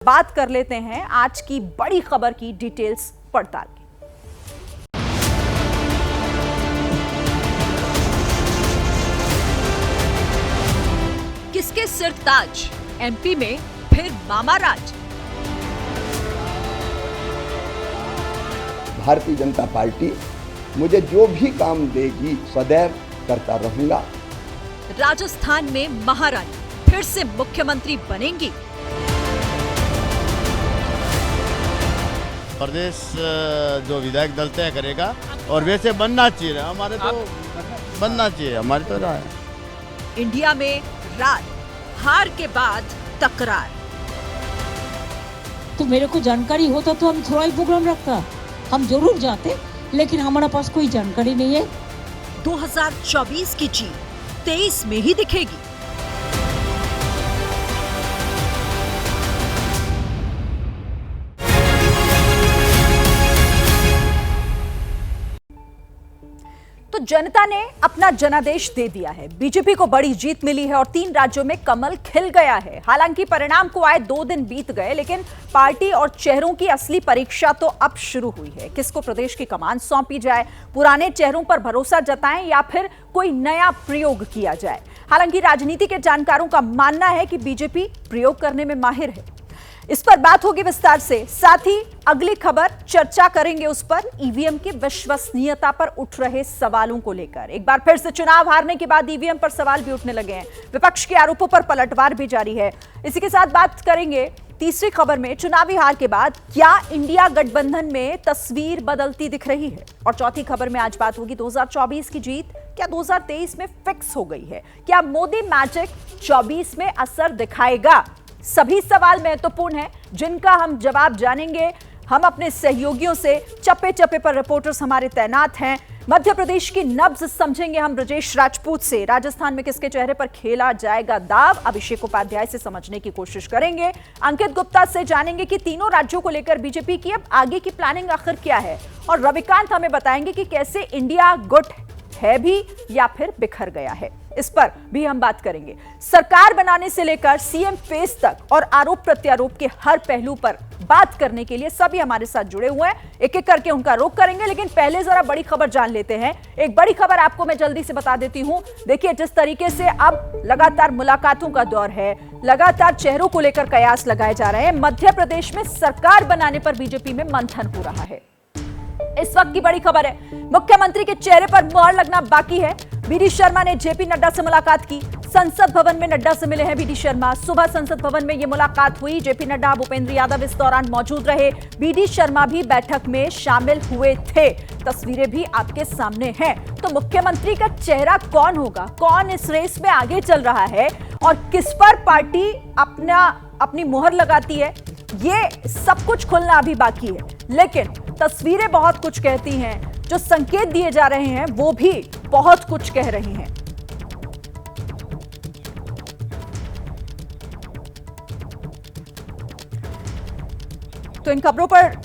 बात कर लेते हैं आज की बड़ी खबर की डिटेल्स पड़ताल की। किसके सिर ताज, एमपी में फिर मामा राज। भारतीय जनता पार्टी मुझे जो भी काम देगी सदैव करता रहूंगा। राजस्थान में महारानी फिर से मुख्यमंत्री बनेंगी। प्रदेश जो विधायक दल तय करेगा और वैसे बनना चाहिए, हमारे तो बनना चाहिए, हमारी तो राय है। इंडिया में रात हार के बाद तकरार। तो मेरे को जानकारी होता तो हम थोड़ा ही प्रोग्राम रखता, हम जरूर जाते, लेकिन हमारे पास कोई जानकारी नहीं है। 2024 की जीत 23 में ही दिखेगी। तो जनता ने अपना जनादेश दे दिया है। बीजेपी को बड़ी जीत मिली है और 3 राज्यों में कमल खिल गया है। हालांकि परिणाम को आए 2 दिन बीत गए, लेकिन पार्टी और चेहरों की असली परीक्षा तो अब शुरू हुई है। किसको प्रदेश की कमान सौंपी जाए, पुराने चेहरों पर भरोसा जताएं या फिर कोई नया प्रयोग किया जाए। हालांकि राजनीति के जानकारों का मानना है कि बीजेपी प्रयोग करने में माहिर है। इस पर बात होगी विस्तार से। साथ ही अगली खबर चर्चा करेंगे उस पर, ईवीएम की विश्वसनीयता पर उठ रहे सवालों को लेकर। एक बार फिर से चुनाव हारने के बाद ईवीएम पर सवाल भी उठने लगे हैं। विपक्ष के आरोपों पर पलटवार भी जारी है। इसी के साथ बात करेंगे तीसरी खबर में, चुनावी हार के बाद क्या इंडिया गठबंधन में तस्वीर बदलती दिख रही है। और चौथी खबर में आज बात होगी 2024 की जीत क्या 2023 में फिक्स हो गई है। क्या मोदी मैजिक 24 में असर दिखाएगा। सभी सवाल महत्वपूर्ण हैं जिनका हम जवाब जानेंगे। हम अपने सहयोगियों से चप्पे चप्पे पर रिपोर्टर्स हमारे तैनात हैं। मध्य प्रदेश की नब्ज समझेंगे हम ब्रजेश राजपूत से। राजस्थान में किसके चेहरे पर खेला जाएगा दाव, अभिषेक उपाध्याय से समझने की कोशिश करेंगे। अंकित गुप्ता से जानेंगे कि तीनों राज्यों को लेकर बीजेपी की अब आगे की प्लानिंग आखिर क्या है। और रविकांत हमें बताएंगे कि कैसे इंडिया गुट है भी या फिर बिखर गया है। इस पर भी हम बात करेंगे। सरकार बनाने से लेकर सीएम फेस तक और आरोप प्रत्यारोप के हर पहलू पर बात करने के लिए सभी हमारे साथ जुड़े हुए हैं। एक एक करके उनका रुख करेंगे, लेकिन पहले जरा बड़ी खबर जान लेते हैं। एक बड़ी खबर आपको मैं जल्दी से बता देती हूं। देखिए, जिस तरीके से अब लगातार मुलाकातों का दौर है, लगातार चेहरों को लेकर कयास लगाए जा रहे हैं। मध्य प्रदेश में सरकार बनाने पर बीजेपी में मंथन हो रहा है। इस वक्त की बड़ी खबर है, मुख्यमंत्री के चेहरे पर मुहर लगना बाकी है। बीडी शर्मा ने जेपी नड्डा से मुलाकात की। संसद भवन में नड्डा से मिले हैं बीडी शर्मा। सुबह संसद भवन में यह मुलाकात हुई। जेपी नड्डा, भूपेंद्र यादव इस दौरान मौजूद रहे। बीडी शर्मा भी बैठक में शामिल हुए थे। तस्वीरें भी आपके सामने हैं। तो मुख्यमंत्री का चेहरा कौन होगा, कौन इस रेस में आगे चल रहा है और किस पर पार्टी अपनी मुहर लगाती है, ये सब कुछ खुलना अभी बाकी है। लेकिन तस्वीरें बहुत कुछ कहती हैं, जो संकेत दिए जा रहे हैं वो भी बहुत कुछ कह रही हैं। तो इन खबरों पर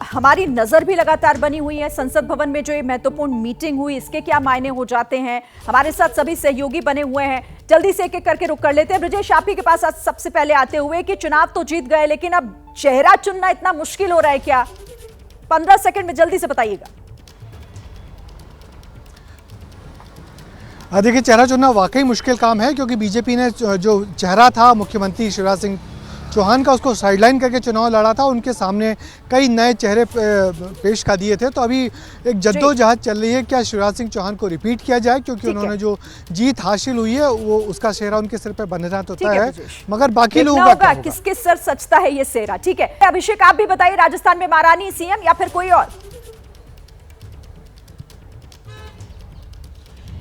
हमारी नजर भी लगातार बनी हुई है। संसद भवन में जो ये महत्वपूर्ण मीटिंग हुई, इसके क्या मायने हो जाते हैं। हमारे साथ सभी सहयोगी बने हुए हैं। जल्दी से एक एक करके रुक कर लेते हैं। ब्रजेश, आप ही के पास आज सबसे पहले आते हुए कि चुनाव तो जीत गए, लेकिन अब चेहरा चुनना इतना मुश्किल हो रहा है क्या? 15 सेकंड में जल्दी से बताइएगा। देखिए, चेहरा चुनना वाकई मुश्किल काम है, क्योंकि बीजेपी ने जो चेहरा था मुख्यमंत्री शिवराज सिंह चौहान का, उसको साइडलाइन करके चुनाव लड़ा था। उनके सामने कई नए चेहरे पेश कर दिए थे। तो अभी एक जद्दोजहद चल रही है, क्या शिवराज सिंह चौहान को रिपीट किया जाए, क्योंकि उन्होंने जो जीत हासिल हुई है वो उसका सेहरा उनके सिर पे बंधना तो तय है, मगर बाकी लोगों का क्या होगा? किसके सर सचता है ये सेहरा। ठीक है अभिषेक, आप भी बताइए, राजस्थान में महारानी सीएम या फिर कोई और?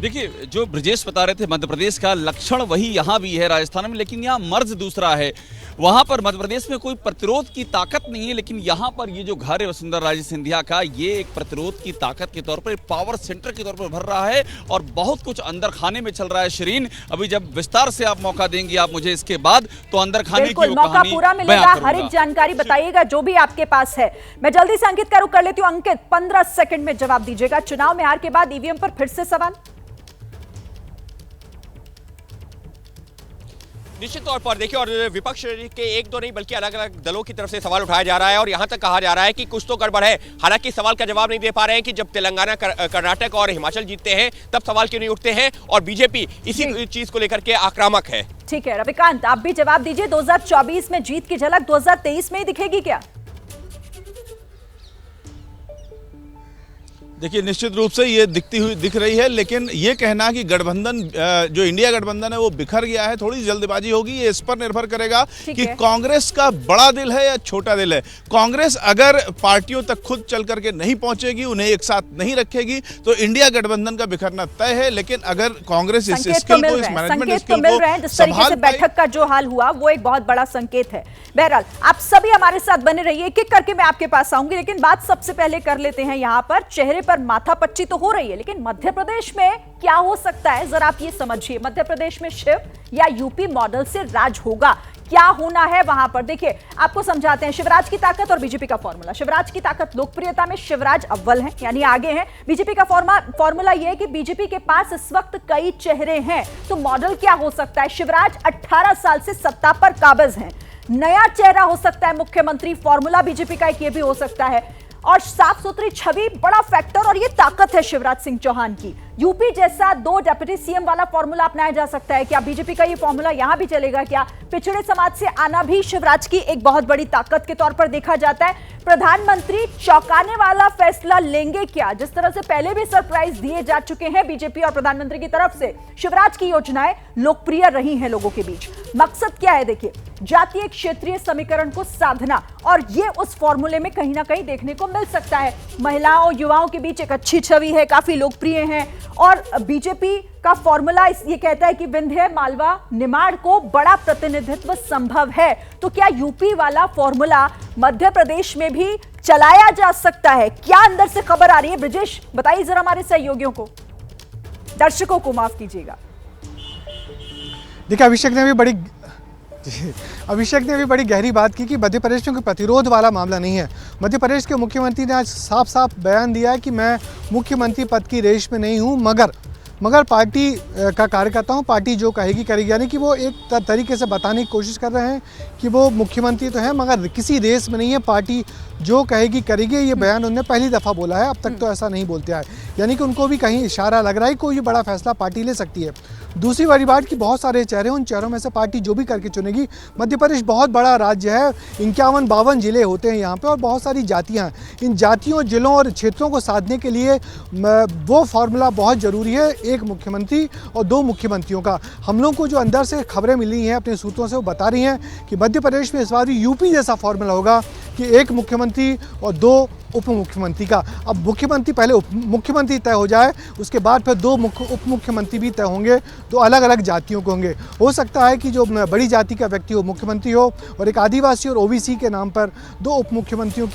देखिए, जो ब्रजेश बता रहे थे मध्य प्रदेश का लक्षण वही यहाँ भी है राजस्थान में, लेकिन यहाँ मर्ज दूसरा है। वहाँ पर मध्य प्रदेश में कोई प्रतिरोध की ताकत नहीं है, लेकिन यहाँ पर ये जो घर है वसुंधरा राजे सिंधिया का, ये एक प्रतिरोध की ताकत के तौर पर, एक पावर सेंटर के तौर पर भर रहा है और बहुत कुछ अंदर खाने में चल रहा है। शिरीन, अभी जब विस्तार से आप मौका देंगी आप मुझे इसके बाद, तो अंदर खाने की मौका पूरा मिलेगा। हर एक जानकारी बताइएगा जो भी आपके पास है। मैं जल्दी से अंकित का रुख कर लेती हूँ। अंकित, 15 सेकंड में जवाब दीजिएगा। चुनाव में हार के बाद ईवीएम पर फिर से सवाल। निश्चित तौर पर देखिए, और विपक्ष के एक दो नहीं बल्कि अलग अलग दलों की तरफ से सवाल उठाया जा रहा है और यहां तक कहा जा रहा है कि कुछ तो गड़बड़ है। हालांकि सवाल का जवाब नहीं दे पा रहे हैं कि जब तेलंगाना, कर्नाटक और हिमाचल जीतते हैं तब सवाल क्यों नहीं उठते हैं, और बीजेपी इसी चीज को लेकर के आक्रामक है। ठीक है रविकांत, आप भी जवाब दीजिए। 2024 में जीत की झलक 2023 में ही दिखेगी क्या? देखिए, निश्चित रूप से ये दिख रही है, लेकिन ये कहना कि गठबंधन जो इंडिया गठबंधन है वो बिखर गया है, थोड़ी जल्दबाजी होगी। ये इस पर निर्भर करेगा कि कांग्रेस का बड़ा दिल है या छोटा दिल है। कांग्रेस अगर पार्टियों तक खुद चल करके नहीं पहुंचेगी, उन्हें एक साथ नहीं रखेगी, तो इंडिया गठबंधन का बिखरना तय है। लेकिन अगर कांग्रेस इस स्किल को, इस मैनेजमेंट स्किल को जिस तरीके से बैठक का जो हाल हुआ वो एक बहुत बड़ा संकेत है। बहरहाल आप सभी हमारे साथ बने रहिए, एक एक करके मैं आपके पास आऊंगी, लेकिन बात सबसे पहले कर लेते हैं यहाँ पर चेहरे पर माथापच्ची तो हो रही है, लेकिन मध्य प्रदेश में क्या हो सकता है जरा आप ये समझिए। मध्य प्रदेश में शिव या यूपी मॉडल से राज होगा, क्या होना है वहां पर? देखिए आपको समझाते हैं। शिवराज की ताकत और बीजेपी का फॉर्मूला। शिवराज की ताकत, लोकप्रियता में शिवराज अव्वल हैं, यानी आगे हैं। बीजेपी का फॉर्मूला यह है कि बीजेपी के पास इस वक्त कई चेहरे हैं, तो मॉडल क्या हो सकता है? शिवराज 18 साल से सत्ता पर काबिज हैं, नया चेहरा हो सकता है मुख्यमंत्री। फॉर्मूला बीजेपी का एक ये भी हो सकता है, और साफ सुथरी छवि बड़ा फैक्टर, और ये ताकत है शिवराज सिंह चौहान की। यूपी जैसा 2 डिप्टी सीएम वाला फॉर्मूला अपनाया जा सकता है क्या? बीजेपी का ये फॉर्मूला यहां भी चलेगा क्या? पिछड़े समाज से आना भी शिवराज की एक बहुत बड़ी ताकत के तौर पर देखा जाता है। प्रधानमंत्री चौंकाने वाला फैसला लेंगे क्या? जिस तरह से पहले भी सरप्राइज दिए जा चुके हैं बीजेपी और प्रधानमंत्री की तरफ से, शिवराज की योजनाएं लोकप्रिय रही हैं लोगों के बीच। मकसद क्या है? देखिए, जातीय क्षेत्रीय समीकरण को साधना, और ये उस फॉर्मूले में कहीं ना कहीं देखने को मिल सकता है। महिलाओं युवाओं के बीच एक अच्छी छवि है, काफी लोकप्रिय हैं, और बीजेपी का फॉर्मूला ये कहता है कि विंध्य, मालवा, निमाड़ को बड़ा प्रतिनिधित्व संभव है। तो क्या यूपी वाला फॉर्मूला मध्य प्रदेश में भी चलाया जा सकता है? क्या अंदर से खबर आ रही है? ब्रिजेश बताइए जरा हमारे सहयोगियों को, दर्शकों को माफ कीजिएगा। देखिए, अभिषेक ने भी बड़ी गहरी बात की कि मध्य प्रदेश में कोई प्रतिरोध वाला मामला नहीं है। मध्य प्रदेश के मुख्यमंत्री ने आज साफ साफ बयान दिया है कि मैं मुख्यमंत्री पद की रेस में नहीं हूं, मगर पार्टी का कार्यकर्ता हूं, पार्टी जो कहेगी करेगी। यानी कि वो एक तरीके से बताने की कोशिश कर रहे हैं कि वो मुख्यमंत्री तो हैं मगर किसी रेस में नहीं है, पार्टी जो कहेगी करेगी। ये बयान उन्होंने पहली दफ़ा बोला है, अब तक तो ऐसा नहीं बोलते आए। यानी कि उनको भी कहीं इशारा लग रहा है कोई बड़ा फैसला पार्टी ले सकती है। दूसरी बड़ी बात कि बहुत सारे चेहरे, उन चेहरों में से पार्टी जो भी करके चुनेगी। मध्य प्रदेश बहुत बड़ा राज्य है, 51-52 जिले होते हैं यहाँ पे, और बहुत सारी जातियाँ हैं। इन जातियों, जिलों और क्षेत्रों को साधने के लिए वो फार्मूला बहुत ज़रूरी है, एक मुख्यमंत्री और 2 मुख्यमंत्रियों का। हम लोग को जो अंदर से खबरें मिली हैं अपने सूत्रों से, वो बता रही हैं कि मध्य प्रदेश में इस बार भी यूपी जैसा फार्मूला होगा कि एक मुख्यमंत्री और 2 उप मुख्यमंत्री का। अब मुख्यमंत्री पहले उप मुख्यमंत्री तय हो जाए, उसके बाद फिर 2 उप मुख्यमंत्री भी तय होंगे, 2 अलग अलग जातियों के होंगे। हो सकता है कि जो बड़ी जाति का व्यक्ति हो मुख्यमंत्री हो, और एक आदिवासी और ओबीसी के नाम पर 2 उप मुख्यमंत्रियों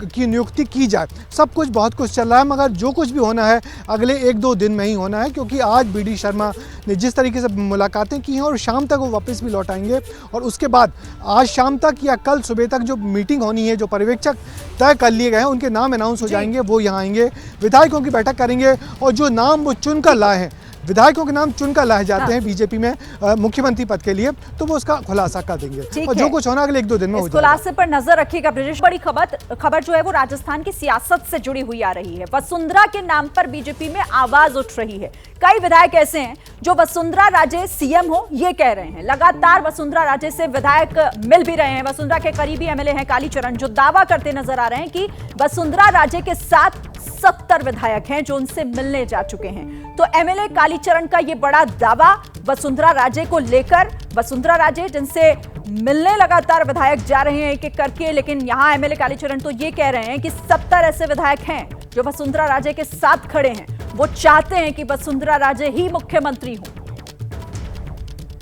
की नियुक्ति की जाए। सब कुछ बहुत कुछ चल रहा है, मगर जो कुछ भी होना है अगले 1-2 दिन में ही होना है, क्योंकि आज बीडी शर्मा ने जिस तरीके से मुलाकातें की हैं, और शाम तक वो वापस भी लौट आएंगे, और उसके बाद आज शाम तक या कल सुबह तक जो मीटिंग होनी है, जो पर्यवेक्षक तय कर लिए गए हैं उनके नाम अनाउंस हो जाएंगे, वो यहाँ आएंगे, विधायकों की बैठक करेंगे, और जो नाम वो चुनकर लाए हैं, विधायकों के नाम चुनकर लाए जाते हैं बीजेपी में मुख्यमंत्री पद के लिए, तो वो उसका खुलासा कर देंगे, और जो कुछ होना अगले 1-2 दिन में हो जाएगा। खुलासे पर नजर रखिएगा ब्रिजेश। बड़ी खबर जो है वो राजस्थान की सियासत से जुड़ी हुई आ रही है। वसुंधरा के नाम पर बीजेपी में आवाज उठ रही है। कई विधायक ऐसे हैं जो वसुंधरा राजे सीएम हो ये कह रहे हैं। लगातार वसुंधरा राजे से विधायक मिल भी रहे हैं। वसुंधरा के करीबी एमएलए हैं कालीचरण, जो दावा करते नजर आ रहे हैं कि वसुंधरा राजे के साथ 70 विधायक हैं जो उनसे मिलने जा चुके हैं। तो एमएलए कालीचरण का ये बड़ा दावा वसुंधरा राजे को लेकर, वसुंधरा राजे जिनसे मिलने लगातार विधायक जा रहे हैं एक-एक करके, लेकिन यहां एमएलए कालीचरण तो ये कह रहे हैं कि 70 ऐसे विधायक हैं जो वसुंधरा राजे के साथ खड़े हैं। वो चाहते हैं कि वसुंधरा राजे ही मुख्यमंत्री हों।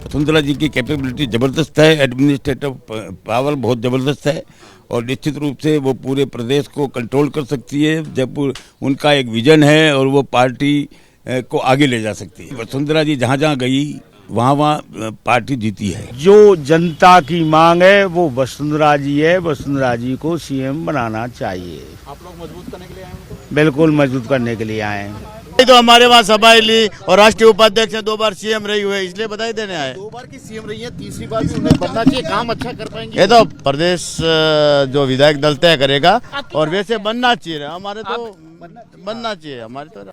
वसुंधरा जी की कैपेबिलिटी जबरदस्त है, एडमिनिस्ट्रेटिव पावर बहुत जबरदस्त है, और निश्चित रूप से वो पूरे प्रदेश को कंट्रोल कर सकती है। जब उनका एक विजन है और वो पार्टी को आगे ले जा सकती है। वसुंधरा जी जहाँ जहाँ गई वहाँ पार्टी जीती है। जो जनता की मांग है वो वसुंधरा जी है, वसुंधरा जी को सीएम बनाना चाहिए। आप लोग मजबूत करने के लिए आए हैं? बिल्कुल मजबूत करने के लिए आए हैं। तो हमारे वहाँ सभाएं ली और राष्ट्रीय उपाध्यक्ष ने 2 बार सीएम रही हुए, इसलिए बधाई देने आए। 2 बार की सीएम रही है, तीसरी बार भी उन्हें बनना चाहिए, काम अच्छा कर पाएंगे। ये तो प्रदेश जो विधायक दल तय करेगा और वैसे बनना चाहिए, हमारे तो बनना चाहिए हमारे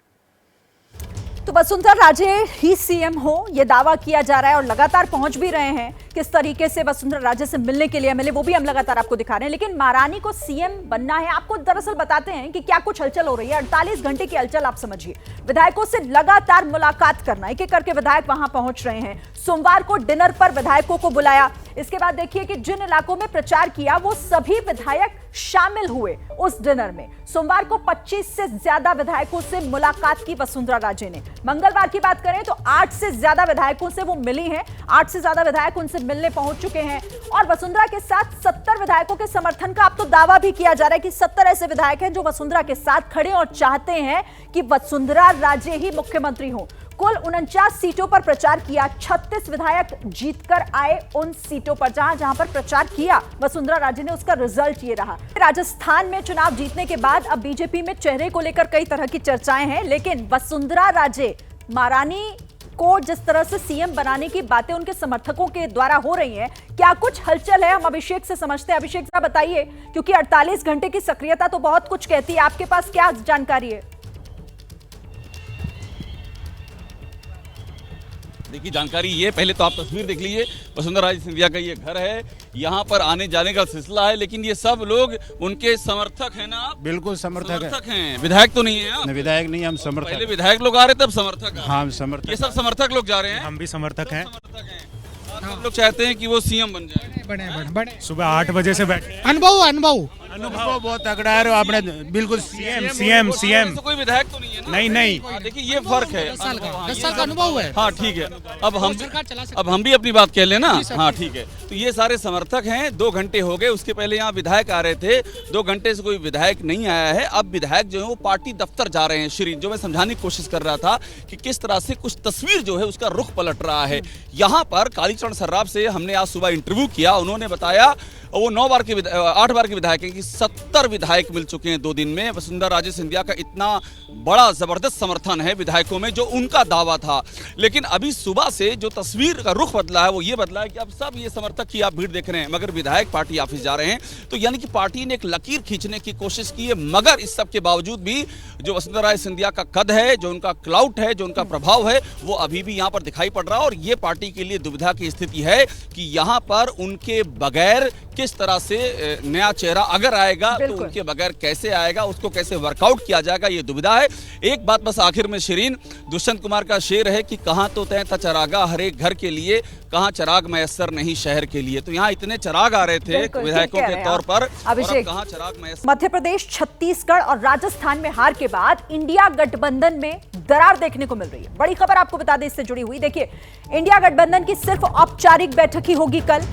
तो वसुंधरा राजे ही सीएम हो ये दावा किया जा रहा है और लगातार पहुंच भी रहे हैं। किस तरीके से वसुंधरा राजे से मिलने के लिए एमएलए वो भी हम लगातार आपको दिखा रहे हैं। लेकिन महारानी को सीएम बनना है, आपको दरअसल बताते हैं कि क्या कुछ हलचल हो रही है। 48 घंटे की हलचल आप समझिए, विधायकों से लगातार मुलाकात करना, एक एक करके विधायक वहां पहुंच रहे हैं। सोमवार को डिनर पर विधायकों को बुलाया। इसके बाद देखिए कि जिन इलाकों में प्रचार किया वो सभी विधायक शामिल हुए उस डिनर में। सोमवार को 25 से ज्यादा विधायकों से मुलाकात की वसुंधरा राजे ने। मंगलवार की बात करें तो 8 से ज्यादा विधायकों से वो मिली हैं, 8 से ज्यादा विधायक उनसे मिलने पहुंच चुके हैं। और वसुंधरा के साथ 70 विधायकों के समर्थन का अब तो दावा भी किया जा रहा है कि 70 ऐसे विधायक हैं जो वसुंधरा के साथ खड़े और चाहते हैं कि वसुंधरा राजे ही मुख्यमंत्री हो। कुल 49 सीटों पर प्रचार किया, 36 विधायक जीतकर आए उन सीटों पर जहां पर प्रचार किया वसुंधरा राजे ने, उसका रिजल्ट ये रहा। राजस्थान में चुनाव जीतने के बाद अब बीजेपी में चेहरे को लेकर कई तरह की चर्चाएं हैं, लेकिन वसुंधरा राजे महारानी को जिस तरह से सीएम बनाने की बातें उनके समर्थकों के द्वारा हो रही हैं, क्या कुछ हलचल है? हम अभिषेक से समझते हैं। अभिषेक जरा बताइए, क्योंकि 48 घंटे की सक्रियता तो बहुत कुछ कहती है, आपके पास क्या जानकारी है? देखिए जानकारी ये, पहले तो आप तस्वीर देख लीजिए, वसुंधरा राजे सिंधिया का ये घर है, यहाँ पर आने जाने का सिलसिला है, लेकिन ये सब लोग उनके समर्थक हैं ना आप? बिल्कुल समर्थक हैं, विधायक तो नहीं है आप? विधायक नहीं, हम समर्थक। पहले विधायक लोग आ रहे तब समर्थक? हाँ समर्थक। ये सब समर्थक लोग जा रहे हैं? हम भी समर्थक हैं। आप लोग चाहते हैं कि वो सीएम बन जाए? बने सुबह 8 बजे से बैठे। अनुभव बहुत तगड़ा है, आपने बिल्कुल सीएम कोई विधायक तो नहीं है ना? नहीं। देखिए ये फर्क है, 10 साल का अनुभव है। हाँ ठीक है, अब हम भी अपनी बात कह लें ना। हाँ ठीक है, तो ये सारे समर्थक हैं। 2 घंटे हो गए, उसके पहले यहाँ विधायक आ रहे थे, 2 घंटे से कोई विधायक नहीं आया है। अब विधायक जो है वो पार्टी दफ्तर जा रहे हैं। श्री जो मैं समझाने की कोशिश कर रहा था कि किस तरह से कुछ तस्वीर जो है उसका रुख पलट रहा है। यहाँ पर कालीचरण सर्राफ से हमने आज सुबह इंटरव्यू किया, उन्होंने बताया वो 8 बार के विधायक हैं कि 70 विधायक मिल चुके हैं 2 दिन में। वसुंधरा राजे सिंधिया का इतना बड़ा जबरदस्त समर्थन है विधायकों में, जो उनका दावा था। लेकिन अभी सुबह से जो तस्वीर का रुख बदला है वो ये बदला है कि अब सब ये समर्थक की आप भीड़ देख रहे हैं, मगर विधायक पार्टी ऑफिस जा रहे हैं। तो यानी कि पार्टी ने एक लकीर खींचने की कोशिश की है, मगर इस सब के बावजूद भी जो वसुंधरा राजे सिंधिया का कद है, जो उनका क्लाउट है, जो उनका प्रभाव है, वो अभी भी यहाँ पर दिखाई पड़ रहा है। और ये पार्टी के लिए दुविधा की स्थिति है कि यहाँ पर उनके बगैर किस तरह से नया चेहरा अगर आएगा तो उनके बगैर कैसे आएगा, उसको कैसे वर्कआउट किया जाएगा, ये दुविधा है। एक बात बस आखिर में शिरीन, दुष्यंत कुमार का शेर है कि कहां तो तय चरागा हर एक घर के लिए, कहां चराग मैसर नहीं शहर के लिए। तो यहाँ इतने चराग आ रहे थे विधायकों के तौर पर, अभिषेक कहां चराग मैसर। मध्य प्रदेश, छत्तीसगढ़ और राजस्थान में हार के बाद इंडिया गठबंधन में दरार देखने को मिल रही है। बड़ी खबर आपको बता दें इससे जुड़ी हुई। देखिए, इंडिया गठबंधन की सिर्फ औपचारिक बैठक ही होगी कल।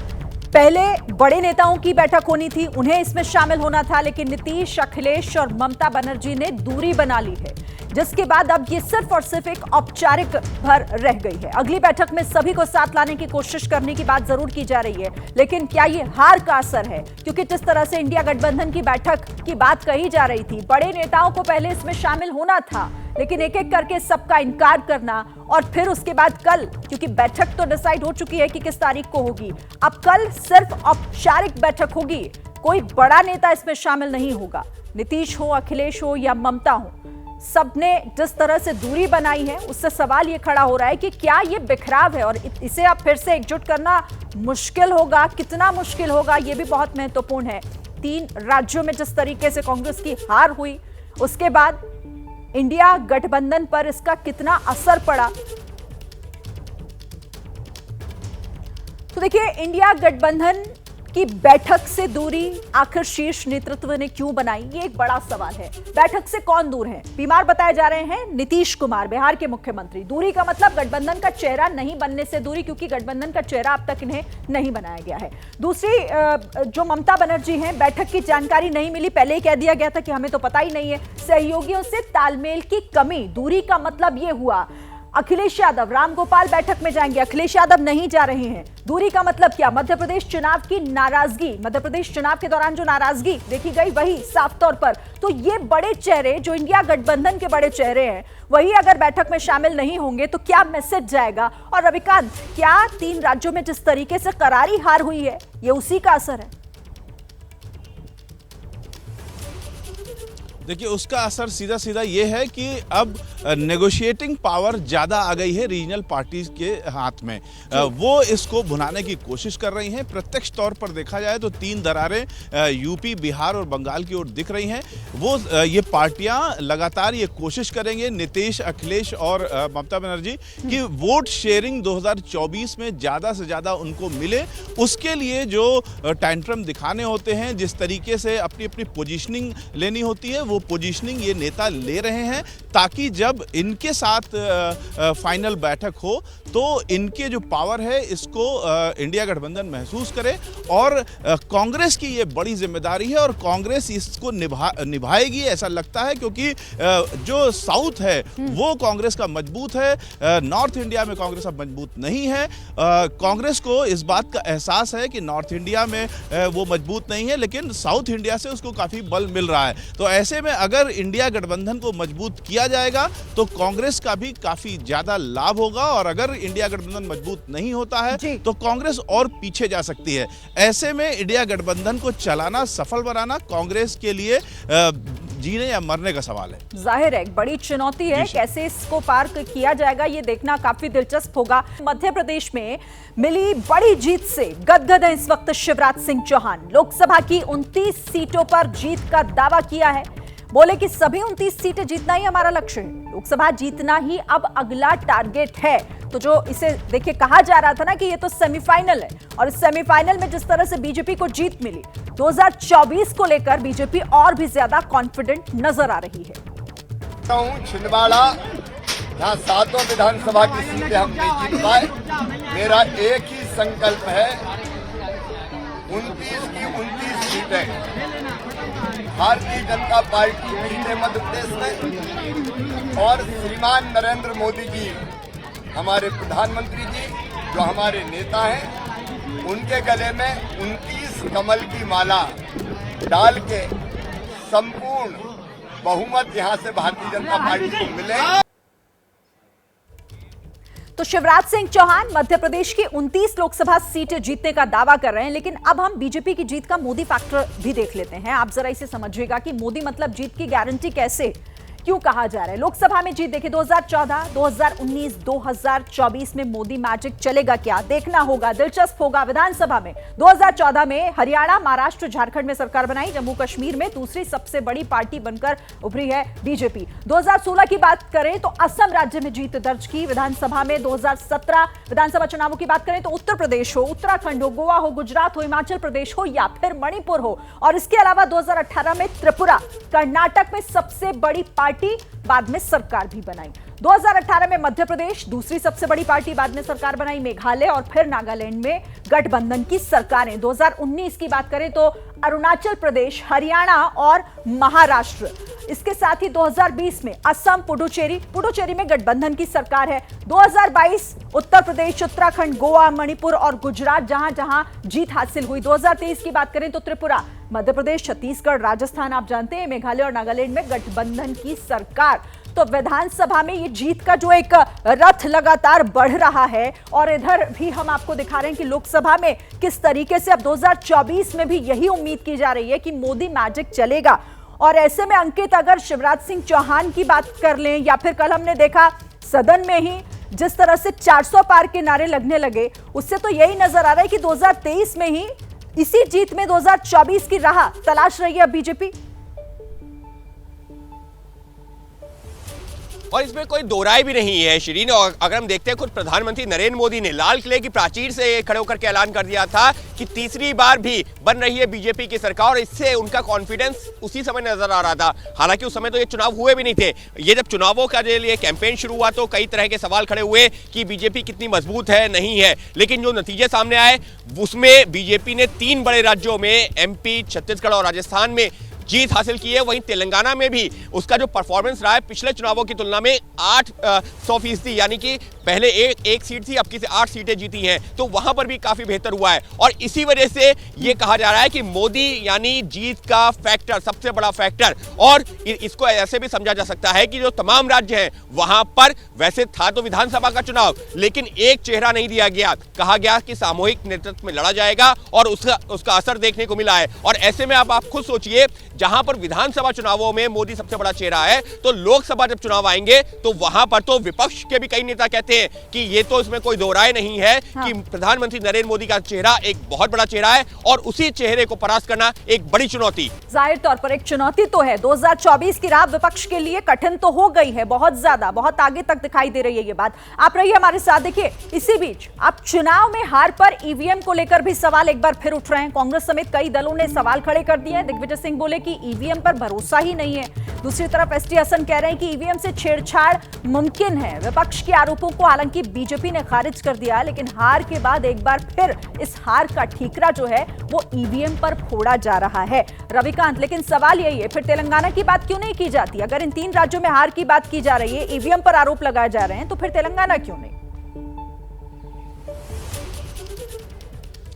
पहले बड़े नेताओं की बैठक होनी थी, उन्हें इसमें शामिल होना था, लेकिन नीतीश, अखिलेश और ममता बनर्जी ने दूरी बना ली है, जिसके बाद अब ये सिर्फ और सिर्फ एक औपचारिक भर रह गई है। अगली बैठक में सभी को साथ लाने की कोशिश करने की बात जरूर की जा रही है, लेकिन क्या ये हार का असर है? क्योंकि जिस तरह से इंडिया गठबंधन की बैठक की बात कही जा रही थी, बड़े नेताओं को पहले इसमें शामिल होना था, लेकिन एक एक करके सबका इनकार करना, और फिर उसके बाद कल, क्योंकि बैठक तो डिसाइड हो चुकी है कि किस तारीख को होगी, अब कल सिर्फ औपचारिक बैठक होगी, कोई बड़ा नेता इसमें शामिल नहीं होगा। नीतीश हो, अखिलेश हो या ममता हो, सबने जिस तरह से दूरी बनाई है, उससे सवाल ये खड़ा हो रहा है कि क्या ये बिखराव है और इसे अब फिर से एकजुट करना मुश्किल होगा। कितना मुश्किल होगा ये भी बहुत महत्वपूर्ण है। 3 राज्यों में जिस तरीके से कांग्रेस की हार हुई, उसके बाद इंडिया गठबंधन पर इसका कितना असर पड़ा। तो देखिए, इंडिया गठबंधन की बैठक से दूरी आखिर शीर्ष नेतृत्व ने क्यों बनाई, ये एक बड़ा सवाल है। बैठक से कौन दूर है? बीमार बताए जा रहे हैं नीतीश कुमार, बिहार के मुख्यमंत्री। दूरी का मतलब गठबंधन का चेहरा नहीं बनने से दूरी, क्योंकि गठबंधन का चेहरा अब तक इन्हें नहीं बनाया गया है। दूसरी जो ममता बनर्जी हैं, बैठक की जानकारी नहीं मिली, पहले ही कह दिया गया था कि हमें तो पता ही नहीं है। सहयोगियों से तालमेल की कमी, दूरी का मतलब ये हुआ। अखिलेश यादव रामगोपाल बैठक में जाएंगे, अखिलेश यादव नहीं जा रहे हैं। दूरी का मतलब क्या? मध्य प्रदेश चुनाव की नाराजगी, मध्य प्रदेश चुनाव के दौरान जो नाराजगी देखी गई वही साफ तौर पर। तो ये बड़े चेहरे जो इंडिया गठबंधन के बड़े चेहरे हैं, वही अगर बैठक में शामिल नहीं होंगे तो क्या मैसेज जाएगा? और रविकांत, क्या 3 राज्यों में जिस तरीके से करारी हार हुई है, ये उसी का असर है? देखिए, उसका असर सीधा सीधा ये है कि अब नेगोशिएटिंग पावर ज़्यादा आ गई है रीजनल पार्टीज के हाथ में। वो इसको भुनाने की कोशिश कर रही हैं। प्रत्यक्ष तौर पर देखा जाए तो 3 दरारें यूपी, बिहार और बंगाल की ओर दिख रही हैं। वो ये पार्टियां लगातार ये कोशिश करेंगे, नीतीश, अखिलेश और ममता बनर्जी, कि वोट शेयरिंग 2024 में ज़्यादा से ज़्यादा उनको मिले। उसके लिए जो टैंट्रम दिखाने होते हैं, जिस तरीके से अपनी अपनी पोजीशनिंग लेनी होती है, वो पोजीशनिंग ये नेता ले रहे हैं, ताकि जब इनके साथ फाइनल बैठक हो तो इनके जो पावर है इसको इंडिया गठबंधन महसूस करे। और कांग्रेस की ये बड़ी जिम्मेदारी है और कांग्रेस इसको निभाएगी ऐसा लगता है, क्योंकि जो साउथ है वो कांग्रेस का मजबूत है, नॉर्थ इंडिया में कांग्रेस अब मजबूत नहीं है। कांग्रेस को इस बात का एहसास है कि नॉर्थ इंडिया में वो मजबूत नहीं है, लेकिन साउथ इंडिया से उसको काफ़ी बल मिल रहा है। तो ऐसे में अगर इंडिया गठबंधन को मजबूत किया जाएगा तो कांग्रेस का भी काफ़ी ज़्यादा लाभ होगा, और अगर इंडिया गठबंधन मजबूत नहीं होता है तो कांग्रेस और पीछे जा सकती है। ऐसे में इंडिया गठबंधन को चलाना, सफल बनाना कांग्रेस के लिए जीने या मरने का सवाल है। जाहिर है एक बड़ी चुनौती है, कैसे इसको पार किया जाएगा ये देखना काफी दिलचस्प होगा। मध्य प्रदेश में मिली बड़ी जीत से गदगद है इस वक्त शिवराज सिंह चौहान। लोकसभा की 29 सीटों पर जीत का दावा किया है, बोले कि सभी 29 सीटें जीतना ही हमारा लक्ष्य है, लोकसभा जीतना ही अब अगला टारगेट है। तो जो इसे देखिए कहा जा रहा था ना कि ये तो सेमीफाइनल है, और इस सेमीफाइनल में जिस तरह से बीजेपी को जीत मिली, 2024 को लेकर बीजेपी और भी ज्यादा कॉन्फिडेंट नजर आ रही है। छिंदवाड़ा, यहाँ 7 विधानसभा की सीटें हम नहीं जीत पाए। मेरा एक ही संकल्प है, 29 की 29 सीटें भारतीय जनता पार्टी जीते मध्य प्रदेश में, और श्रीमान नरेंद्र मोदी जी, हमारे प्रधानमंत्री जी, जो हमारे नेता हैं, उनके गले में 29 कमल की माला डाल के संपूर्ण बहुमत यहां से भारतीय जनता पार्टी को मिले। तो शिवराज सिंह चौहान मध्य प्रदेश की 29 लोकसभा सीटें जीतने का दावा कर रहे हैं, लेकिन अब हम बीजेपी की जीत का मोदी फैक्टर भी देख लेते हैं। आप जरा इसे समझिएगा कि मोदी मतलब जीत की गारंटी कैसे, क्यों कहा जा रहा है। लोकसभा में जीत देखिए 2014, 2019, 2024 में मोदी मैजिक चलेगा क्या, देखना होगा, दिलचस्प होगा। विधानसभा में 2014 में हरियाणा, महाराष्ट्र, झारखंड में सरकार बनाई, जम्मू कश्मीर में दूसरी सबसे बड़ी पार्टी बनकर उभरी है बीजेपी। 2016 की बात करें तो असम राज्य में जीत दर्ज की। विधानसभा में 2017 विधानसभा चुनावों की बात करें तो उत्तर प्रदेश हो, उत्तराखंड हो, गोवा हो, गुजरात हो, हिमाचल प्रदेश हो या फिर मणिपुर हो, और इसके अलावा 2018 में त्रिपुरा, कर्नाटक में सबसे बड़ी पार्टी बाद में सरकार भी बनाई। 2018 में मध्य प्रदेश दूसरी सबसे बड़ी पार्टी बाद में सरकार बनाई, मेघालय और फिर नागालैंड में गठबंधन की सरकारें। 2019 की बात करें तो अरुणाचल प्रदेश, हरियाणा और महाराष्ट्र। इसके साथ ही 2020 में असम, पुडुचेरी में गठबंधन की सरकार है। 2022 उत्तर प्रदेश, उत्तराखंड, गोवा, मणिपुर और गुजरात जहां जहां जीत हासिल हुई। 2023 की बात करें तो त्रिपुरा, मध्य प्रदेश, छत्तीसगढ़, राजस्थान आप जानते हैं, मेघालय और नागालैंड में गठबंधन की सरकार। तो विधानसभा में ये जीत का जो एक रथ लगातार बढ़ रहा है, और इधर भी हम आपको दिखा रहे हैं कि लोकसभा में किस तरीके से अब 2024 में भी यही उम्मीद की जा रही है कि मोदी मैजिक चलेगा। और ऐसे में अंकित, अगर शिवराज सिंह चौहान की बात कर लें, या फिर कल हमने देखा सदन में ही जिस तरह से 400 पार के नारे लगने लगे, उससे तो यही नजर आ रहा है कि 2023 में ही इसी जीत में 2024 की राह तलाश रही है बीजेपी। और इसमें कोई दो राय भी नहीं है शिरीन। और अगर हम देखते हैं, खुद प्रधानमंत्री नरेंद्र मोदी ने लाल किले की प्राचीर से खड़े होकर के ऐलान कर दिया था कि तीसरी बार भी बन रही है बीजेपी की सरकार, और इससे उनका कॉन्फिडेंस उसी समय नजर आ रहा था। हालांकि उस समय तो ये चुनाव हुए भी नहीं थे। ये जब चुनावों का लिए कैंपेन शुरू हुआ तो कई तरह के सवाल खड़े हुए कि बीजेपी कितनी मजबूत है, नहीं है। लेकिन जो नतीजे सामने आए उसमें बीजेपी ने 3 बड़े राज्यों में, एमपी, छत्तीसगढ़ और राजस्थान में जीत हासिल की है। वहीं तेलंगाना में भी उसका जो परफॉर्मेंस रहा है पिछले चुनावों की तुलना में 800% यानी कि पहले एक सीट थी, अब की से 8 सीटें जीती हैं, तो वहां पर भी काफी बेहतर हुआ है। और इसी वजह से यह कहा जा रहा है कि मोदी यानी जीत का फैक्टर, सबसे बड़ा फैक्टर। और इसको ऐसे भी समझा जा सकता है कि जो तमाम राज्य हैं वहां पर वैसे था तो विधानसभा का चुनाव, लेकिन एक चेहरा नहीं दिया गया, कहा गया कि सामूहिक नेतृत्व में लड़ा जाएगा और उसका असर देखने को मिला है। और ऐसे में आप खुद सोचिए, जहां पर विधानसभा चुनावों में मोदी सबसे बड़ा चेहरा है, तो लोकसभा जब चुनाव आएंगे तो वहां पर तो विपक्ष के भी कई नेता कहते हैं कि ये तो इसमें कोई दो राय नहीं है कि प्रधानमंत्री नरेंद्र मोदी का चेहरा एक बहुत बड़ा चेहरा है और उसी चेहरे को परास्त करना एक बड़ी चुनौती। जाहिर तौर पर एक चुनौती तो है। 2024 की राह विपक्ष के लिए कठिन तो हो गई है, बहुत ज्यादा, बहुत आगे तक दिखाई दे रही है ये बात। आप रहिए हमारे साथ। देखिए, इसी बीच अब चुनाव में हार पर ईवीएम को लेकर भी सवाल एक बार फिर उठ रहे हैं। कांग्रेस समेत कई दलों ने सवाल खड़े कर दिए हैं। दिग्विजय सिंह बोले कि ईवीएम पर भरोसा ही नहीं है। दूसरी तरफ एसटी हसन कह रहे हैं कि ईवीएम से छेड़छाड़ मुमकिन है। विपक्ष के आरोपों को हालांकि बीजेपी ने खारिज कर दिया, लेकिन हार के बाद एक बार फिर इस हार का ठीकरा जो है वो ईवीएम पर फोड़ा जा रहा है। रविकांत, लेकिन सवाल यही है, फिर तेलंगाना की बात क्यों नहीं की जाती? अगर इन 3 राज्यों में हार की बात की जा रही है, ईवीएम पर आरोप लगाए जा रहे हैं, तो फिर तेलंगाना क्यों नहीं?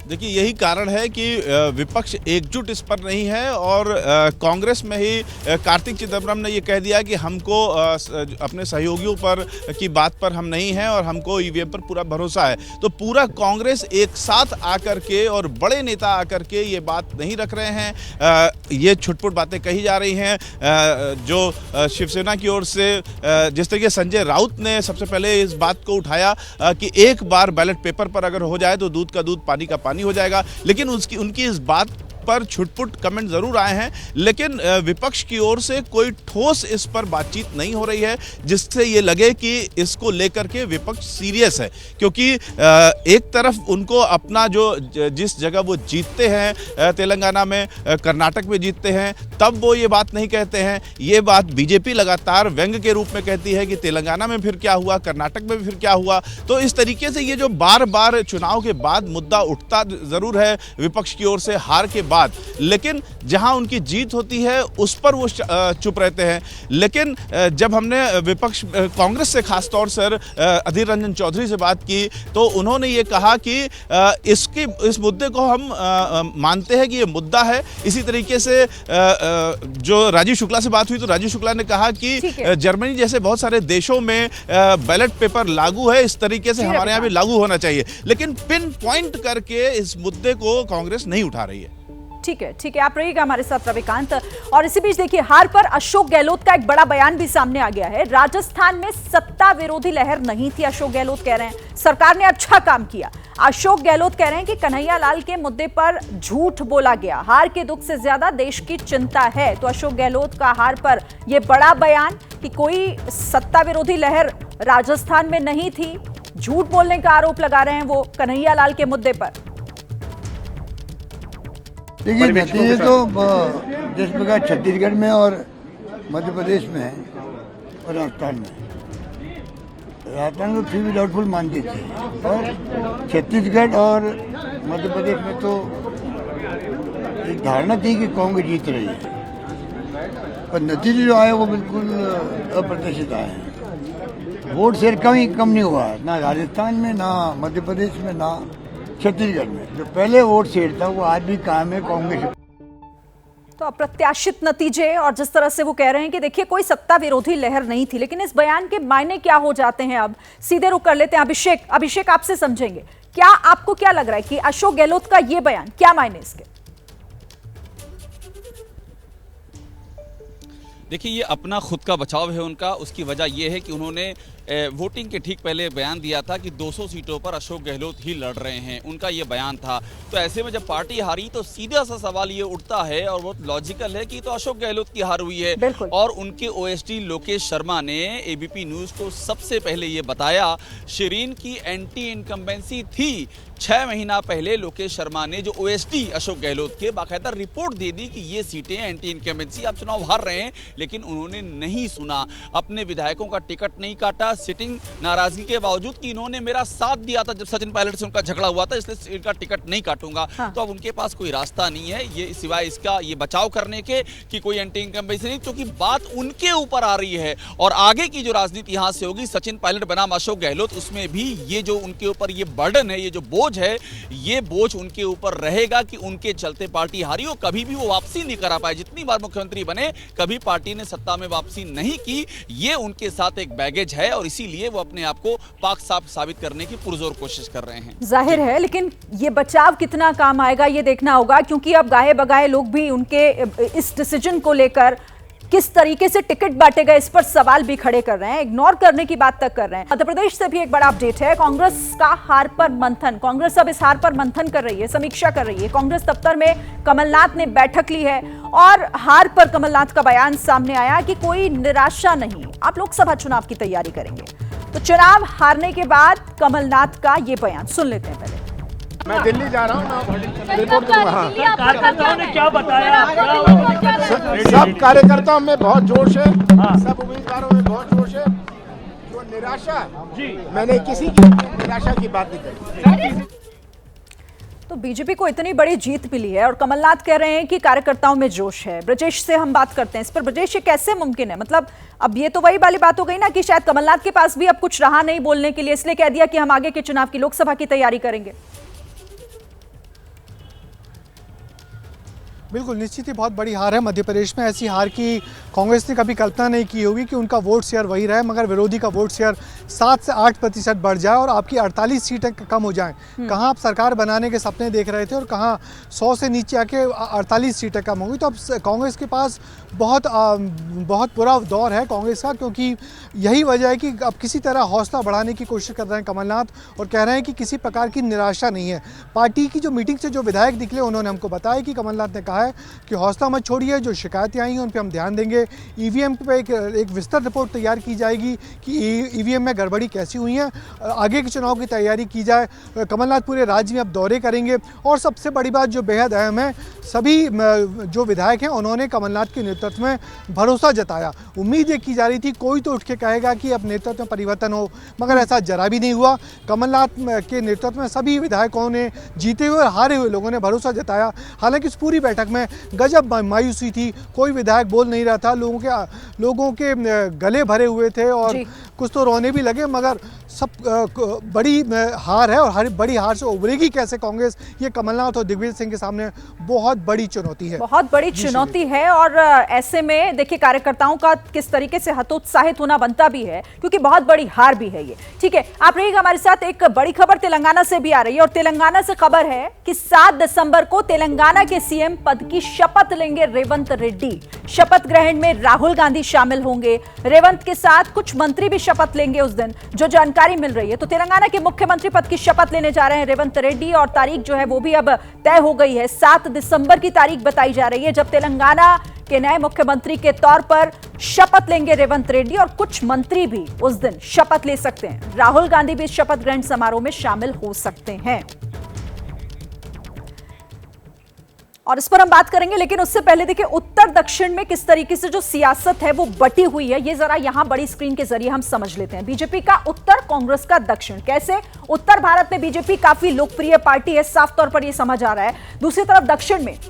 देखिए, यही कारण है कि विपक्ष एकजुट इस पर नहीं है और कांग्रेस में ही कार्तिक चिदम्बरम ने ये कह दिया कि हमको अपने सहयोगियों पर की बात पर हम नहीं हैं और हमको ईवीएम पर पूरा भरोसा है। तो पूरा कांग्रेस एक साथ आकर के और बड़े नेता आकर के ये बात नहीं रख रहे हैं। ये छुटपुट बातें कही जा रही हैं जो शिवसेना की ओर से, जिस तरीके संजय राउत ने सबसे पहले इस बात को उठाया कि एक बार बैलेट पेपर पर अगर हो जाए तो दूध का दूध पानी का पानी हो जाएगा, लेकिन उनकी इस बात पर छुटपुट कमेंट जरूर आए हैं, लेकिन विपक्ष की ओर से कोई ठोस इस पर बातचीत नहीं हो रही है जिससे ये लगे कि इसको लेकर के विपक्ष सीरियस है। क्योंकि एक तरफ उनको अपना जो जिस जगह वो जीतते हैं, तेलंगाना में, कर्नाटक में जीतते हैं, तब वो ये बात नहीं कहते हैं। ये बात बीजेपी लगातार व्यंग के रूप में कहती है कि तेलंगाना में फिर क्या हुआ, कर्नाटक में फिर क्या हुआ। तो इस तरीके से ये जो बार बार चुनाव के बाद मुद्दा उठता जरूर है विपक्ष की ओर से हार के बाद, लेकिन जहां उनकी जीत होती है उस पर वो चुप रहते हैं। लेकिन जब हमने विपक्ष कांग्रेस से खासतौर से अधीर रंजन चौधरी से बात की तो उन्होंने ये कहा कि इस मुद्दे को हम मानते हैं कि ये मुद्दा है। इसी तरीके से जो राजीव शुक्ला से बात हुई तो राजीव शुक्ला ने कहा कि जर्मनी जैसे बहुत सारे देशों में बैलेट पेपर लागू है, इस तरीके से हमारे यहाँ भी लागू होना चाहिए, लेकिन पिन पॉइंट करके इस मुद्दे को कांग्रेस नहीं उठा रही है। ठीक है, आप रहिएगा हमारे साथ रविकांत। और इसी बीच देखिए, हार पर अशोक गहलोत का एक बड़ा बयान भी सामने आ गया है। राजस्थान में सत्ता विरोधी लहर नहीं थी, अशोक गहलोत कह रहे हैं। सरकार ने अच्छा काम किया। अशोक गहलोत कह रहे हैं कि कन्हैया लाल के मुद्दे पर झूठ बोला गया। हार के दुख से ज्यादा देश की चिंता है। तो अशोक गहलोत का हार पर यह बड़ा बयान कि कोई सत्ता विरोधी लहर राजस्थान में नहीं थी, झूठ बोलने का आरोप लगा रहे हैं वो कन्हैया लाल के मुद्दे पर। देखिए, नतीजे तो जिस प्रकार छत्तीसगढ़ में और मध्य प्रदेश में है और राजस्थान में तो फिर भी डाउटफुल मानती थी, और छत्तीसगढ़ और मध्य प्रदेश में तो एक धारणा थी कि कांग्रेस जीत रही है, पर नतीजे जो आए वो बिल्कुल अप्रत्याशित आए हैं। वोट शेयर कम नहीं हुआ, ना राजस्थान में, ना मध्य प्रदेश में, ना छत्तीसगढ़ में। जो पहले वोट शेयर था वो आज भी कायम है कांग्रेस। तो अप्रत्याशित नतीजे, और जिस तरह से वो कह रहे हैं कि देखिए कोई सत्ता विरोधी लहर नहीं थी, लेकिन इस बयान के मायने क्या हो जाते हैं? अब सीधे रुक कर लेते हैं अभिषेक आपसे समझेंगे। क्या आपको क्या लग रहा है कि अशोक गहलोत का ये बयान क्या मायने इसके? देखिए, ये अपना खुद का बचाव है उनका। उसकी वजह यह है कि उन्होंने वोटिंग के ठीक पहले बयान दिया था कि 200 सीटों पर अशोक गहलोत ही लड़ रहे हैं, उनका ये बयान था। तो ऐसे में जब पार्टी हारी तो सीधा सा सवाल ये उठता है और बहुत लॉजिकल है कि तो अशोक गहलोत की हार हुई है। और उनके ओएसडी लोकेश शर्मा ने एबीपी न्यूज को सबसे पहले ये बताया, शिरीन की एंटी इनकम्बेंसी थी, 6 महीना पहले लोकेश शर्मा ने जो ओएसडी अशोक गहलोत के बाकायदा रिपोर्ट दे दी कि ये सीटें एंटी इनकम्बेंसी, आप चुनाव हार रहे हैं, लेकिन उन्होंने नहीं सुना। अपने विधायकों का टिकट नहीं काटा, सिटिंग नाराजगी के बावजूद कि इन्होंने मेरा साथ दिया था जब सचिन पायलट से उनका झगड़ा हुआ था, इसलिए इनका टिकट नहीं काटूंगा। तो अब उनके पास कोई रास्ता नहीं है ये सिवाय इसका ये बचाव करने के कि कोई एंटी इनकम्बेंसी नहीं, क्योंकि बात उनके ऊपर आ रही है। और आगे की जो राजनीति यहां से होगी, सचिन पायलट बनाम अशोक गहलोत, उसमें भी ये जो उनके ऊपर ये बर्डन है, ये जो बोझ है, ये बोझ उनके ऊपर रहेगा कि उनके चलते पार्टी हारी हो, कभी भी वो वापसी नहीं करा पाए। जितनी बार मुख्यमंत्री बने, कभी पार्टी ने सत्ता में वापसी नहीं की। ये उनके साथ एक बैगेज है और इसीलिए वो अपने आप को पाक साफ साबित करने की पुरजोर कोशिश कर रहे हैं। जाहिर है, लेकिन ये बचाव कितना काम आएगा ये देखना होगा, क्योंकि अब गाहे बगाहे लोग भी उनके इस डिसीजन को लेकर किस तरीके से टिकट बांटे गए इस पर सवाल भी खड़े कर रहे हैं, इग्नोर करने की बात तक कर रहे हैं। मध्य प्रदेश से भी एक बड़ा अपडेट है। कांग्रेस का हार पर मंथन, कांग्रेस अब इस हार पर मंथन कर रही है, समीक्षा कर रही है। कांग्रेस दफ्तर में कमलनाथ ने बैठक ली है और हार पर कमलनाथ का बयान सामने आया कि कोई निराशा नहीं, आप लोकसभा चुनाव की तैयारी करेंगे। तो चुनाव हारने के बाद कमलनाथ का ये बयान सुन लेते हैं पहले। मैं दिल्ली जा रहा हूँ, रिपोर्ट करूँगा। कार्यकर्ताओं ने क्या बताया? सब कार्यकर्ताओं में बहुत जोश है, सब उम्मीदवारों में बहुत जोश है। जो निराशा, मैंने किसी की निराशा की बात नहीं कही। तो बीजेपी को इतनी बड़ी जीत मिली है और कमलनाथ कह रहे हैं कि कार्यकर्ताओं में जोश है। ब्रजेश से हम बात करते हैं इस पर। ब्रजेश, ये कैसे मुमकिन है? मतलब अब ये तो वही वाली बात हो गई ना कि शायद कमलनाथ के पास भी अब कुछ रहा नहीं बोलने के लिए, इसलिए कह दिया कि हम आगे के चुनाव की, लोकसभा की तैयारी करेंगे। बिल्कुल, निश्चित ही बहुत बड़ी हार है मध्य प्रदेश में। ऐसी हार की कांग्रेस ने कभी कल्पना नहीं की होगी कि उनका वोट शेयर वही रहे, मगर विरोधी का वोट शेयर 7 से 8% बढ़ जाए और आपकी 48 सीटें कम हो जाएं। कहाँ आप सरकार बनाने के सपने देख रहे थे और कहाँ 100 से नीचे आके 48 सीटें कम होंगी। तो अब कांग्रेस के पास बहुत बुरा दौर है कांग्रेस का, क्योंकि यही वजह है कि अब किसी तरह हौसला बढ़ाने की कोशिश कर रहे हैं कमलनाथ और कह रहे हैं कि किसी प्रकार की निराशा नहीं है। पार्टी की जो मीटिंग से जो विधायक निकले, उन्होंने हमको बताया कि कमलनाथ ने कहा है कि हौसला मत छोड़िए, जो शिकायतें आई हैं उन पर हम ध्यान देंगे। ईवीएम पे एक विस्तृत रिपोर्ट तैयार की जाएगी कि ईवीएम में गड़बड़ी कैसी हुई है, आगे के चुनाव की तैयारी की जाए। कमलनाथ पूरे राज्य में अब दौरे करेंगे और सबसे बड़ी बात जो बेहद अहम है, सभी जो विधायक हैं उन्होंने कमलनाथ के नेतृत्व में भरोसा जताया। उम्मीद ये की जा रही थी कोई तो उठ के कहेगा कि अब नेतृत्व में परिवर्तन हो, मगर ऐसा जरा भी नहीं हुआ। कमलनाथ के नेतृत्व में सभी विधायकों ने, जीते हुए और हारे हुए लोगों ने भरोसा जताया। हालांकि इस पूरी बैठक में गजब मायूसी थी, कोई विधायक बोल नहीं रहा था, लोगों के गले भरे हुए थे और कुछ तो रोने भी लगे। मगर सब बड़ी हार है और बड़ी हार से उभरेगी कैसे कांग्रेस, ये कमलनाथ और दिग्विजय सिंह के सामने बहुत बड़ी चुनौती है, बहुत बड़ी चुनौती है। और ऐसे में देखिए कार्यकर्ताओं का किस तरीके से हतोत्साहित होना बनता भी है, क्योंकि बहुत बड़ी हार भी है ये। ठीक है, आप रहिएगा हमारे साथ। एक बड़ी खबर तेलंगाना से भी आ रही है और तेलंगाना से खबर है कि 7 दिसंबर को तेलंगाना के सीएम पद की शपथ लेंगे रेवंत रेड्डी। शपथ ग्रहण में राहुल गांधी शामिल होंगे, रेवंत के साथ कुछ मंत्री भी शपथ लेंगे उस दिन, जो जानकारी मिल रही है। तो तेलंगाना के मुख्यमंत्री पद की शपथ लेने जा रहे हैं रेवंत रेड्डी और तारीख जो है वो भी अब तय हो गई है। 7 दिसंबर की तारीख बताई जा रही है जब तेलंगाना के नए मुख्यमंत्री के तौर पर शपथ लेंगे रेवंत रेड्डी और कुछ मंत्री भी उस दिन शपथ ले सकते हैं। राहुल गांधी भी शपथ ग्रहण समारोह में शामिल हो सकते हैं और इस पर हम बात करेंगे। लेकिन उससे पहले देखिए उत्तर दक्षिण में किस तरीके से जो सियासत है वो बटी हुई है, ये जरा यहां बड़ी स्क्रीन के जरिए हम समझ लेते हैं। बीजेपी का उत्तर, कांग्रेस का दक्षिण। कैसे उत्तर भारत में बीजेपी काफी लोकप्रिय पार्टी है, साफ तौर पर यह समझ आ रहा है। दूसरी तरफ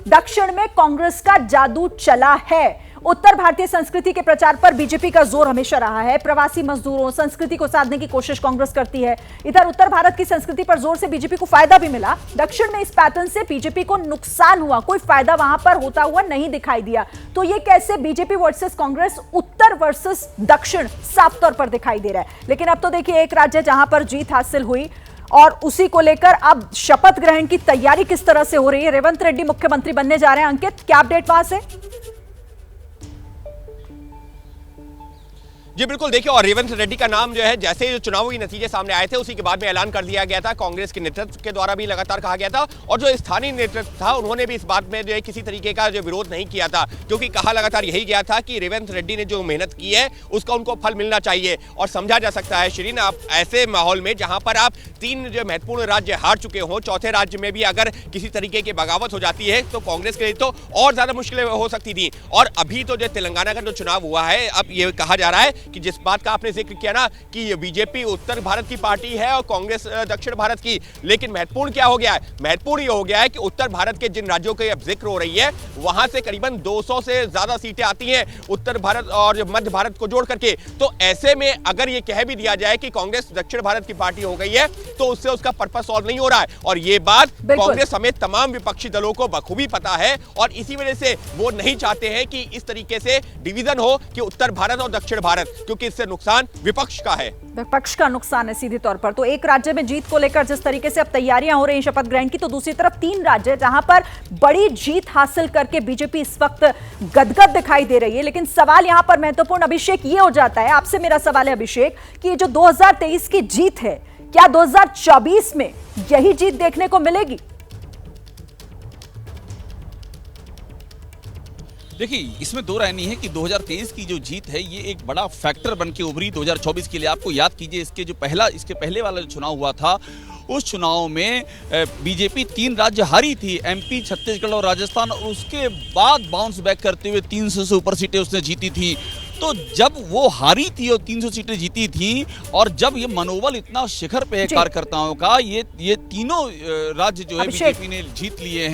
दक्षिण में कांग्रेस का जादू चला है। उत्तर भारतीय संस्कृति के प्रचार पर बीजेपी का जोर हमेशा रहा है। प्रवासी मजदूरों संस्कृति को साधने की कोशिश कांग्रेस करती है। इधर उत्तर भारत की संस्कृति पर जोर से बीजेपी को फायदा भी मिला। दक्षिण में इस पैटर्न से बीजेपी को नुकसान हुआ, कोई फायदा वहां पर होता हुआ नहीं दिखाई दिया। तो ये कैसे बीजेपी वर्सेस कांग्रेस, उत्तर वर्सेस दक्षिण साफ तौर पर दिखाई दे रहा है। लेकिन अब तो देखिए एक राज्य जहां पर जीत हासिल हुई और उसी को लेकर अब शपथ ग्रहण की तैयारी किस तरह से हो रही है। रेवंत रेड्डी मुख्यमंत्री बनने जा रहे हैं। अंकित, क्या अपडेट वहां से? जी बिल्कुल, देखिए, और रेवंत रेड्डी का नाम जो है, जैसे जो चुनावी नतीजे सामने आए थे उसी के बाद में ऐलान कर दिया गया था। कांग्रेस के नेतृत्व के द्वारा भी लगातार कहा गया था, और जो स्थानीय नेतृत्व था उन्होंने भी इस बात में जो है किसी तरीके का जो विरोध नहीं किया था, क्योंकि कहा लगातार यही गया था कि रेवंत रेड्डी ने जो मेहनत की है उसका उनको फल मिलना चाहिए। और समझा जा सकता है शिरीन, आप ऐसे माहौल में जहां पर आप 3 जो महत्वपूर्ण राज्य हार चुके हो, चौथे राज्य में भी अगर किसी तरीके की बगावत हो जाती है तो कांग्रेस के लिए तो और ज्यादा मुश्किलें हो सकती थी। और अभी तो जो तेलंगाना का जो चुनाव हुआ है, अब ये कहा जा रहा है कि जिस बात का आपने जिक्र किया ना कि बीजेपी उत्तर भारत की पार्टी है और कांग्रेस दक्षिण भारत की, लेकिन महत्वपूर्ण क्या हो गया है? महत्वपूर्ण ये हो गया है कि उत्तर भारत के जिन राज्यों की अब जिक्र हो रही है वहां से करीबन 200 से ज्यादा सीटें आती हैं उत्तर भारत और मध्य भारत को जोड़ करके। तो ऐसे में अगर ये कह भी दिया जाए कि कांग्रेस दक्षिण भारत की पार्टी हो गई है तो उससे उसका पर्पस सॉल्व नहीं हो रहा है, और ये बात कांग्रेस समेत तमाम विपक्षी दलों को बखूबी पता है। और इसी वजह से वो नहीं चाहते हैं कि इस तरीके से डिवीजन हो कि उत्तर भारत और दक्षिण भारत, क्योंकि इससे नुकसान विपक्ष का है। विपक्ष का नुकसान है सीधे तौर पर। तो एक राज्य में जीत को लेकर जिस तरीके से अब तैयारियां हो रही हैं शपथ ग्रहण की, तो दूसरी तरफ 3 राज्य जहां पर बड़ी जीत हासिल करके बीजेपी इस वक्त गदगद दिखाई दे रही है। लेकिन सवाल यहां पर महत्वपूर्ण अभिषेक ये हो जाता है, आपसे मेरा सवाल है अभिषेक, कि ये जो 2023 की जीत है, क्या 2024 में यही जीत देखने को मिलेगी? देखिए, इसमें दो राय नहीं है कि 2023 की जो जीत है ये एक बड़ा फैक्टर बन के उभरी 2024 के लिए। आपको याद कीजिए, इसके पहले वाला जो चुनाव हुआ था उस चुनाव में बीजेपी 3 राज्य हारी थी, एमपी, छत्तीसगढ़ और राजस्थान, और उसके बाद बाउंस बैक करते हुए 300 से ऊपर सीटें उसने जीती थी। तो जब वो हारी थी और 300 सीटें जीती थी, और जब ये मनोबल इतना शिखर पे है कार्यकर्ताओं का, ये तीनों राज्य जो है बीजेपी ने जीत लिए हैं।